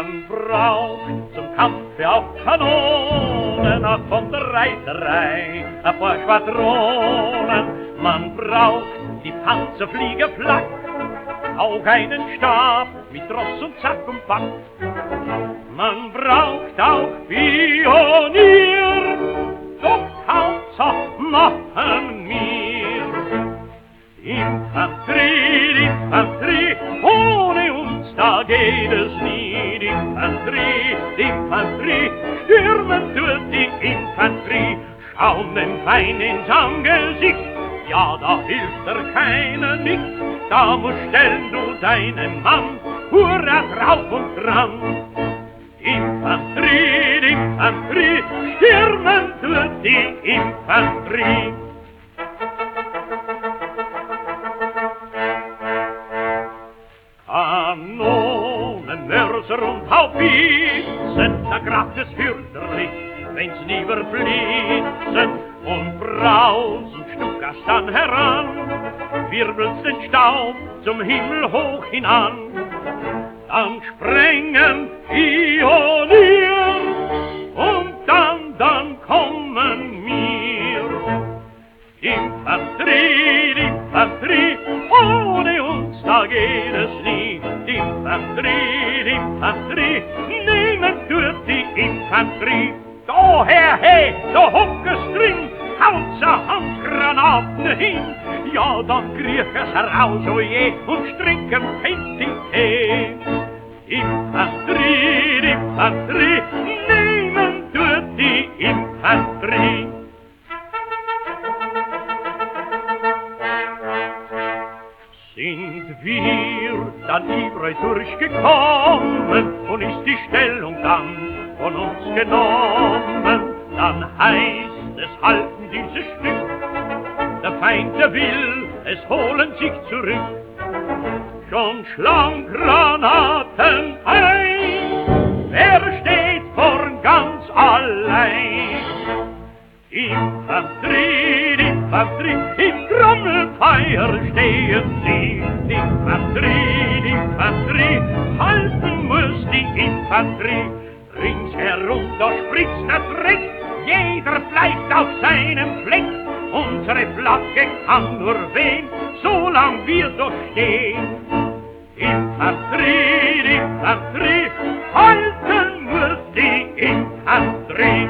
Man braucht zum Kampf auch Kanonen, auch von der Reiterei ein paar Schwadronen. Man braucht die Panzerflieger Flak, auch einen Stab mit Ross und Sack und Pack. Man braucht auch Pionier, doch Hauptsache machen wir. Infanterie, Infanterie, ohne uns da geht es nie. Infanterie, Infanterie, stürmen tut die Infanterie, schauen den Feind ins Angesicht, ja, da hilft keiner nicht, da musst stellen du deinen Mann, hurra drauf und dran. Infanterie, Infanterie, stürmen tut die Infanterie. Kanonen, Mörser und Haubitzen, da kracht es fürchterlich, wenn's lieber blitzen und brausen Stukas dann heran, wirbelt's den Staub zum Himmel hoch hinan. Dann sprengen Pionier und dann kommen wir. Infanterie, Infanterie, ohne uns da geht es nie. Infanterie, Infanterie, niemand tut die Infanterie. Da her, hey, da hockt es drin, haut's a Handgranaten hin. Ja, dann krieg es heraus, oje, und strinken fettig Tee. Infanterie, Infanterie, niemand tut die Infanterie. Sind wir dann überall durchgekommen und ist die Stellung dann von uns genommen, dann heißt es halten dieses Stück, der Feind, der will es holen sich zurück. Schon schlagen Granaten ein, wer steht vorn ganz allein? Infanterie, Infanterie, im Trommelfeuer stehen sie. Infanterie, Infanterie, halten muss die Infanterie. Ringsherum, da spritzt der Dreck, jeder bleibt auf seinem Fleck. Unsere Flagge kann nur wehen, solang wir so stehen. Infanterie, Infanterie, halten muss die Infanterie.